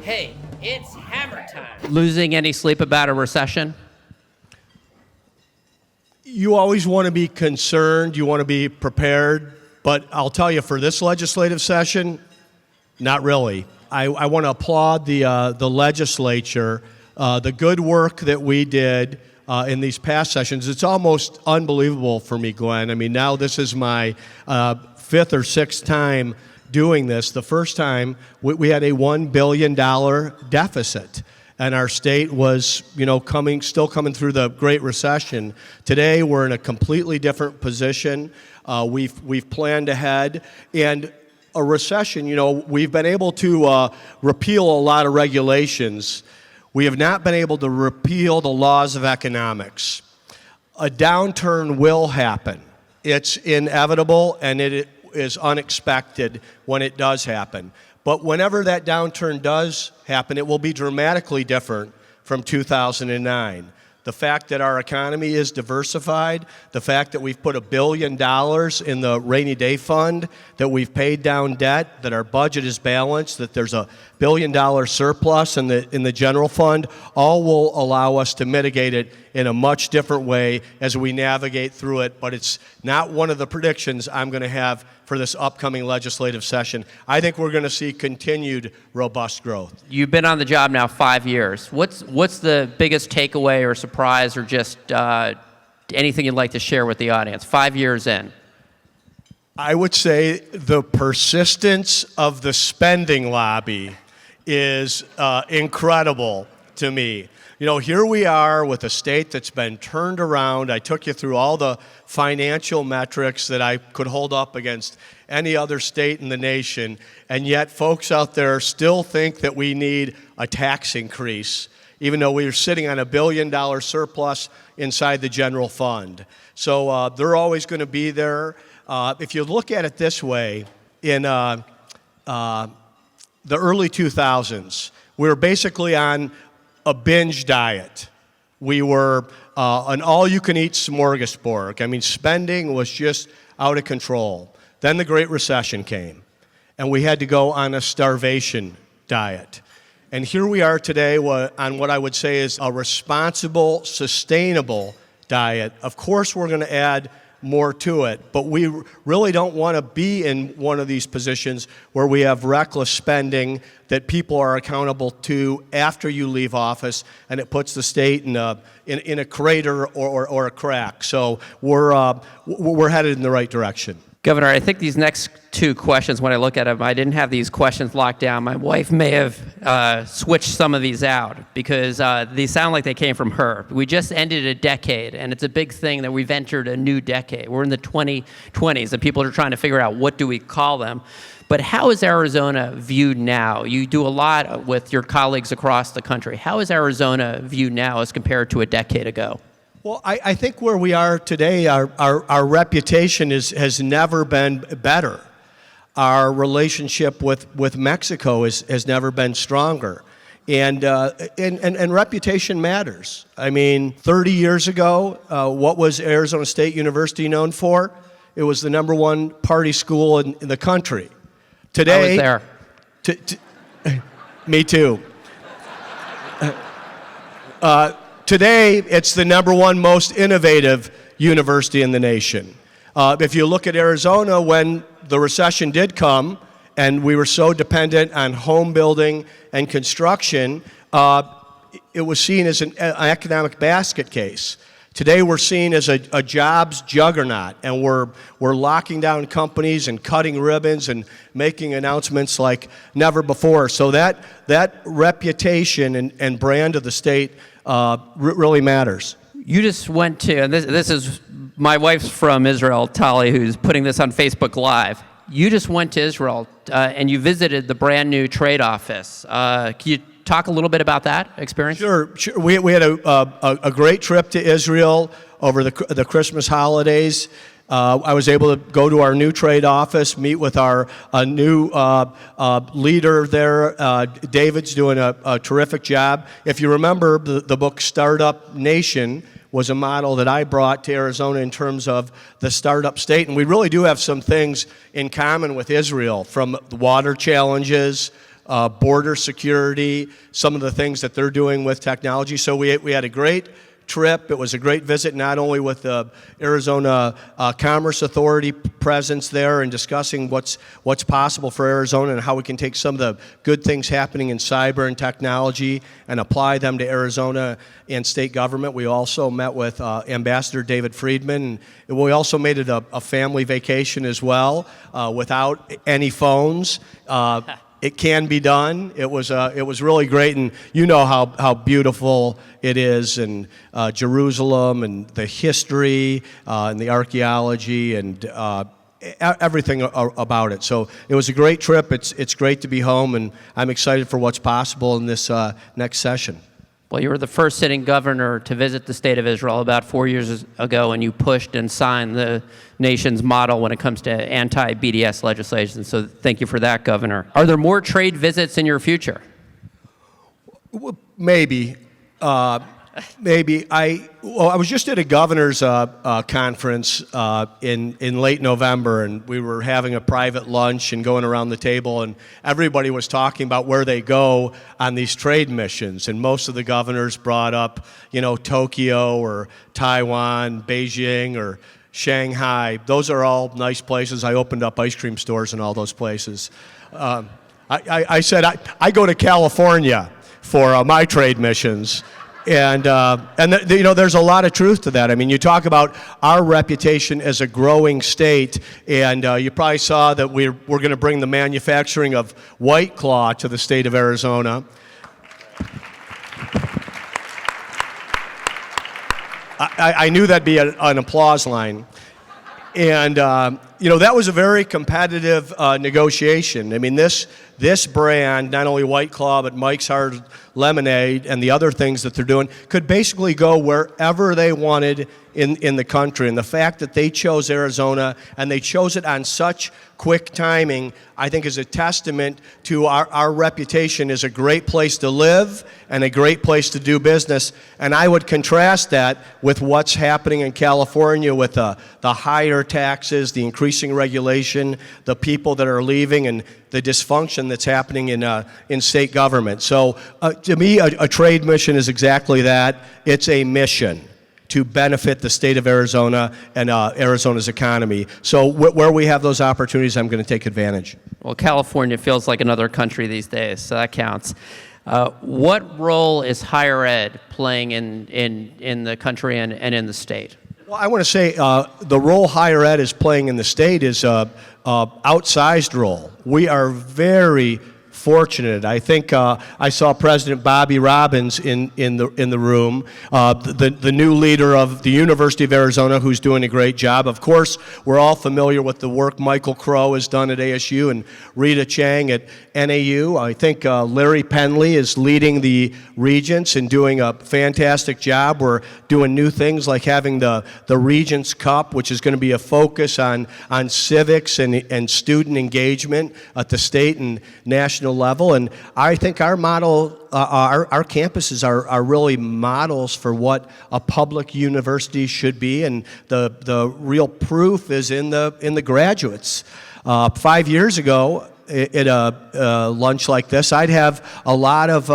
Hey, it's hammer time. Losing any sleep about a recession? You always want to be concerned, you want to be prepared, but I'll tell you, for this legislative session, not really. I want to applaud the legislature, the good work that we did in these past sessions. It's almost unbelievable for me, Glenn. I mean, now this is my fifth or sixth time doing this. The first time, we had a $1 billion deficit. And our state was, still coming through the Great Recession. Today, we're in a completely different position. We've planned ahead, and a recession. We've been able to repeal a lot of regulations. We have not been able to repeal the laws of economics. A downturn will happen. It's inevitable, and it is unexpected when it does happen. But whenever that downturn does happen, it will be dramatically different from 2009. The fact that our economy is diversified, the fact that we've put $1 billion in the rainy day fund, that we've paid down debt, that our budget is balanced, that there's a $1 billion surplus in the general fund, all will allow us to mitigate it in a much different way as we navigate through it. But it's not one of the predictions I'm going to have for this upcoming legislative session. I think we're going to see continued robust growth. You've been on the job now 5 years. What's the biggest takeaway or surprise or just anything you'd like to share with the audience 5 years in? I would say the persistence of the spending lobby is incredible to me. Here we are with a state that's been turned around. I took you through all the financial metrics that I could hold up against any other state in the nation, and yet folks out there still think that we need a tax increase, even though we are sitting on $1 billion surplus inside the general fund. So they're always going to be there. If you look at it this way, in the early 2000s, we were basically on a binge diet. We were an all-you-can-eat smorgasbord. I mean, spending was just out of control. Then the Great Recession came, and we had to go on a starvation diet. And here we are today on what I would say is a responsible, sustainable diet. Of course, we're going to add more to it, but we really don't want to be in one of these positions where we have reckless spending that people are accountable to after you leave office, and it puts the state in a crater or a crack. So we're headed in the right direction. Governor, I think these next two questions, when I look at them, I didn't have these questions locked down. My wife may have switched some of these out because these sound like they came from her. We just ended a decade, and it's a big thing that we've entered a new decade. We're in the 2020s, and people are trying to figure out what do we call them. But how is Arizona viewed now? You do a lot with your colleagues across the country. How is Arizona viewed now as compared to a decade ago? Well, I think where we are today, our reputation has never been better. Our relationship with Mexico has never been stronger. And reputation matters. I mean, 30 years ago, what was Arizona State University known for? It was the #1 party school in the country. Today, I was there. Me too. Today, it's the #1 most innovative university in the nation. If you look at Arizona, when the recession did come, and we were so dependent on home building and construction, it was seen as an economic basket case. Today, we're seen as a jobs juggernaut, and we're locking down companies and cutting ribbons and making announcements like never before. So that reputation and brand of the state really matters. You just went to, and this is, my wife's from Israel, Tali, who's putting this on Facebook Live. You just went to Israel and you visited the brand new trade office. Can you talk a little bit about that experience? Sure. We had a great trip to Israel over the Christmas holidays. I was able to go to our new trade office, meet with our new leader there. David's doing a terrific job. If you remember, the book Startup Nation was a model that I brought to Arizona in terms of the startup state. And we really do have some things in common with Israel, from the water challenges, border security, some of the things that they're doing with technology. So we had a great trip. It was a great visit, not only with the Arizona Commerce Authority presence there and discussing what's possible for Arizona and how we can take some of the good things happening in cyber and technology and apply them to Arizona and state government. We also met with Ambassador David Friedman, and we also made it a family vacation as well without any phones. It can be done. It was really great, and you know how beautiful it is, and Jerusalem, and the history, and the archaeology, and everything about it. So it was a great trip. It's great to be home, and I'm excited for what's possible in this next session. Well, you were the first sitting governor to visit the state of Israel about 4 years ago, and you pushed and signed the nation's model when it comes to anti-BDS legislation. So thank you for that, Governor. Are there more trade visits in your future? Well, maybe. Maybe. I was just at a governor's conference in late November, and we were having a private lunch and going around the table, and everybody was talking about where they go on these trade missions, and most of the governors brought up, Tokyo or Taiwan, Beijing or Shanghai. Those are all nice places. I opened up ice cream stores in all those places. I said I go to California for my trade missions. And there's a lot of truth to that. I mean, you talk about our reputation as a growing state, and you probably saw that we're going to bring the manufacturing of White Claw to the state of Arizona. I knew that'd be an applause line. And, that was a very competitive negotiation. I mean, this brand, not only White Claw, but Mike's Hard Lemonade and the other things that they're doing, could basically go wherever they wanted in the country. And the fact that they chose Arizona, and they chose it on such quick timing, I think is a testament to our reputation as a great place to live and a great place to do business. And I would contrast that with what's happening in California with the higher taxes, the increasing regulation, the people that are leaving, and the dysfunction that's happening in state government. So to me, a trade mission is exactly that. It's a mission to benefit the state of Arizona and Arizona's economy. So where we have those opportunities, I'm going to take advantage. Well, California feels like another country these days, so that counts. What role is higher ed playing in the country and in the state? Well, I want to say the role higher ed is playing in the state is a outsized role. We are very fortunate. I think I saw President Bobby Robbins in the room, the new leader of the University of Arizona, who's doing a great job. Of course, we're all familiar with the work Michael Crow has done at ASU and Rita Chang at NAU. I think Larry Penley is leading the Regents and doing a fantastic job. We're doing new things like having the Regents Cup, which is going to be a focus on civics and student engagement at the state and national level. And I think our model, our campuses are really models for what a public university should be, and the real proof is in the graduates. 5 years ago, at a lunch like this, I'd have a lot of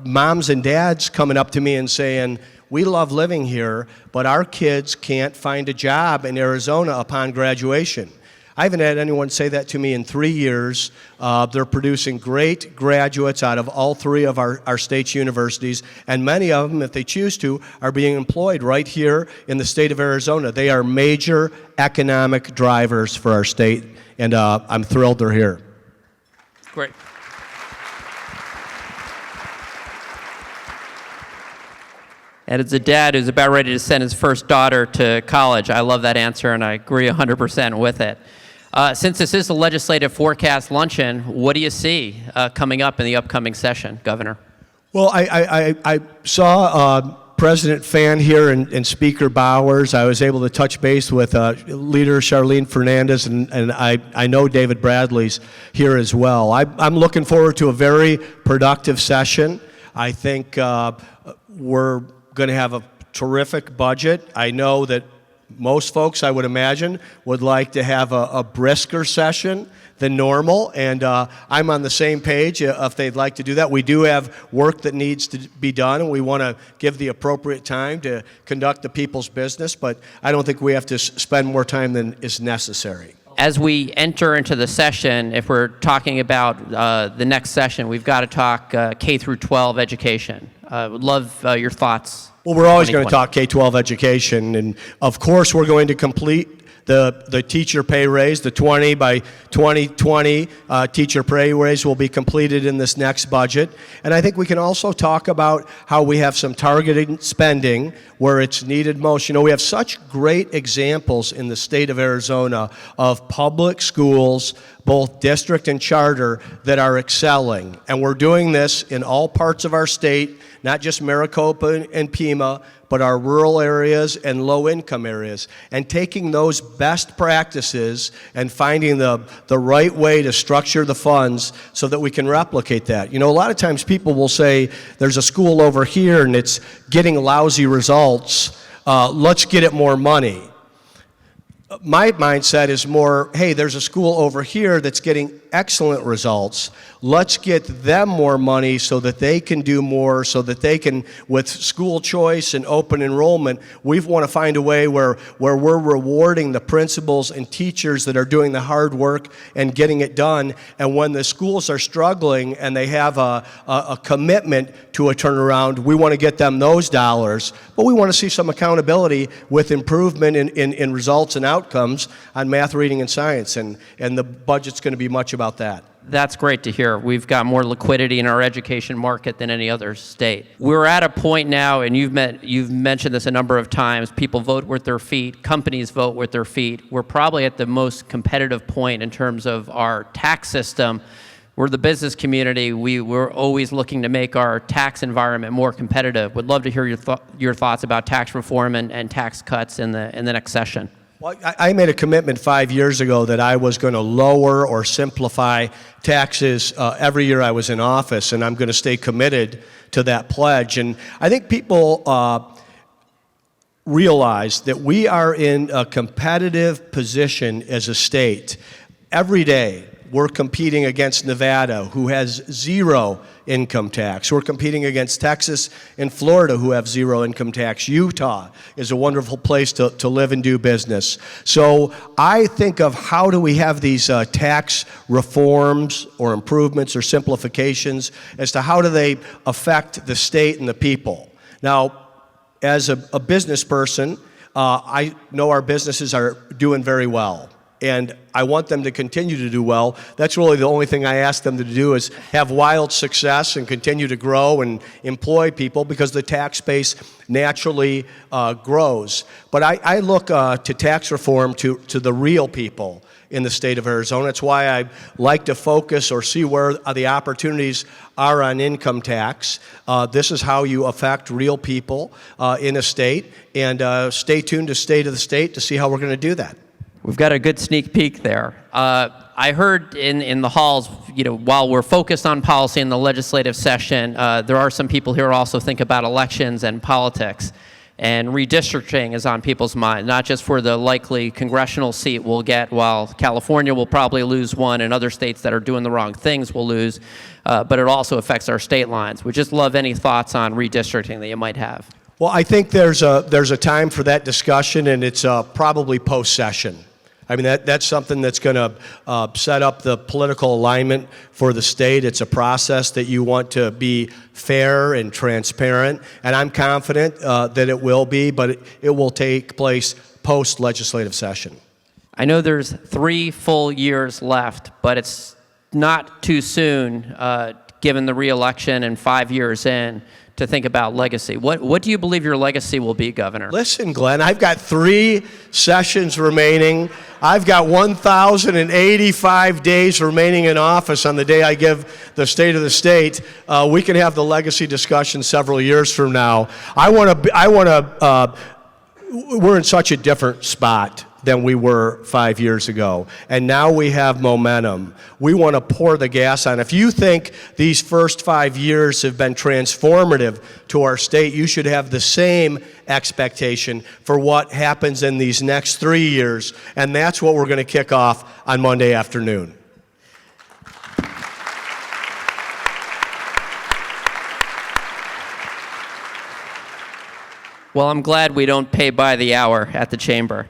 moms and dads coming up to me and saying, "We love living here, but our kids can't find a job in Arizona upon graduation." I haven't had anyone say that to me in 3 years. They're producing great graduates out of all three of our state's universities, and many of them, if they choose to, are being employed right here in the state of Arizona. They are major economic drivers for our state, and I'm thrilled they're here. Great. And as a dad who's about ready to send his first daughter to college, I love that answer, and I agree 100% with it. Since this is a legislative forecast luncheon, what do you see coming up in the upcoming session, Governor? Well, I saw President Fan here and Speaker Bowers. I was able to touch base with Leader Charlene Fernandez, and I know David Bradley's here as well. I'm looking forward to a very productive session. I think we're going to have a terrific budget. I know that most folks, I would imagine, would like to have a brisker session than normal, and I'm on the same page if they'd like to do that. We do have work that needs to be done, and we want to give the appropriate time to conduct the people's business, but I don't think we have to spend more time than is necessary. As we enter into the session, if we're talking about the next session, we've got to talk K through 12 education. Would love your thoughts. Well, we're always going to talk K-12 education, and of course we're going to complete the teacher pay raise. The 20 by 2020 teacher pay raise will be completed in this next budget. And I think we can also talk about how we have some targeted spending where it's needed most. You know, we have such great examples in the state of Arizona of public schools, both district and charter, that are excelling. And we're doing this in all parts of our state, not just Maricopa and Pima, but our rural areas and low-income areas, and taking those best practices and finding the right way to structure the funds so that we can replicate that. You know, a lot of times people will say, there's a school over here and it's getting lousy results, let's get it more money. My mindset is more, hey, there's a school over here that's getting excellent results. Let's get them more money so that they can do more, so that they can, with school choice and open enrollment, we want to find a way where we're rewarding the principals and teachers that are doing the hard work and getting it done. And when the schools are struggling and they have a commitment to a turnaround, we want to get them those dollars. But we want to see some accountability with improvement in results and outcomes on math, reading, and science. And the budget's going to be much about that. That's great to hear. We've got more liquidity in our education market than any other state. We're at a point now, and you've mentioned this a number of times, people vote with their feet, companies vote with their feet. We're probably at the most competitive point in terms of our tax system. We're the business community. We're always looking to make our tax environment more competitive. Would love to hear your thoughts about tax reform and tax cuts in the next session. Well, I made a commitment 5 years ago that I was going to lower or simplify taxes every year I was in office, and I'm going to stay committed to that pledge. And I think people realize that we are in a competitive position as a state. Every day, we're competing against Nevada, who has zero income tax. We're competing against Texas and Florida, who have zero income tax. Utah is a wonderful place to live and do business. So I think of how do we have these tax reforms or improvements or simplifications as to how do they affect the state and the people. Now, as a business person, I know our businesses are doing very well. And I want them to continue to do well. That's really the only thing I ask them to do is have wild success and continue to grow and employ people because the tax base naturally grows. But I look to tax reform to the real people in the state of Arizona. It's why I like to focus or see where the opportunities are on income tax. This is how you affect real people in a state. And stay tuned to State of the State to see how we're going to do that. We've got a good sneak peek there. I heard in the halls, you know, while we're focused on policy in the legislative session, there are some people here who also think about elections and politics. And redistricting is on people's mind, not just for the likely congressional seat we'll get, while California will probably lose one and other states that are doing the wrong things will lose, but it also affects our state lines. We'd just love any thoughts on redistricting that you might have. Well, I think there's a time for that discussion, and it's probably post-session. I mean, that's something that's going to set up the political alignment for the state. It's a process that you want to be fair and transparent, and I'm confident that it will be, but it will take place post-legislative session. I know there's 3 full years left, but it's not too soon, given the re-election and 5 years in, to think about legacy. What do you believe your legacy will be, Governor? Listen, Glenn, I've got 3 sessions remaining. I've got 1,085 days remaining in office on the day I give the State of the State. We can have the legacy discussion several years from now. We're in such a different spot than we were 5 years ago. And now we have momentum. We want to pour the gas on. If you think these first 5 years have been transformative to our state, you should have the same expectation for what happens in these next 3 years. And that's what we're going to kick off on Monday afternoon. Well, I'm glad we don't pay by the hour at the chamber.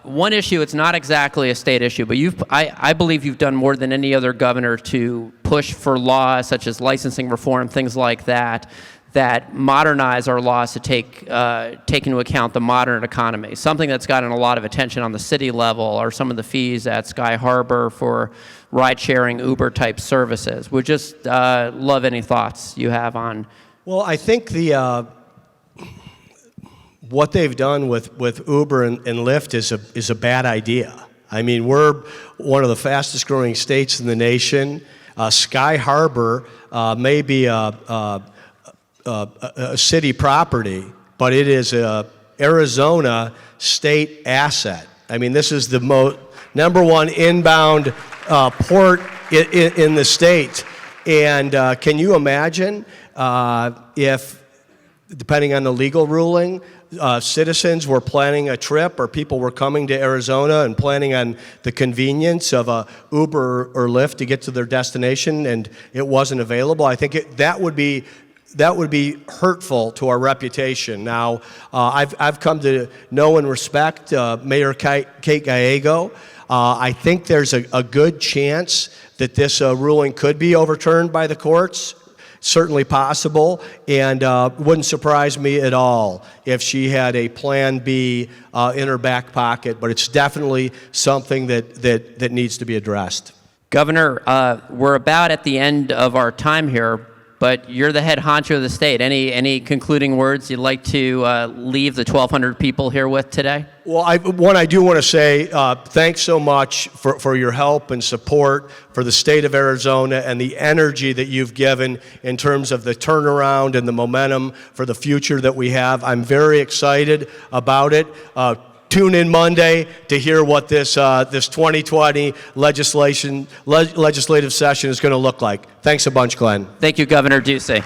One issue, it's not exactly a state issue, but I believe you've done more than any other governor to push for laws such as licensing reform, things like that, that modernize our laws to take into account the modern economy. Something that's gotten a lot of attention on the city level are some of the fees at Sky Harbor for ride-sharing, Uber-type services. Would just love any thoughts you have on. Well, I think what they've done with Uber and Lyft is a bad idea. I mean, we're one of the fastest growing states in the nation. Sky Harbor may be a city property, but it is a Arizona state asset. I mean, this is the number one inbound port in the state. And can you imagine if, depending on the legal ruling, citizens were planning a trip or people were coming to Arizona and planning on the convenience of a Uber or Lyft to get to their destination and it wasn't available? I think that would be hurtful to our reputation. Now, I've come to know and respect Mayor Kate Gallego. I think there's a good chance that this ruling could be overturned by the courts. Certainly possible, and wouldn't surprise me at all if she had a plan B in her back pocket, but it's definitely something that needs to be addressed. Governor, we're about at the end of our time here, but you're the head honcho of the state. Any concluding words you'd like to leave the 1,200 people here with today? Well, I do want to say thanks so much for your help and support for the state of Arizona and the energy that you've given in terms of the turnaround and the momentum for the future that we have. I'm very excited about it. Tune in Monday to hear what this 2020 legislative session is going to look like. Thanks a bunch, Glenn. Thank you, Governor Ducey.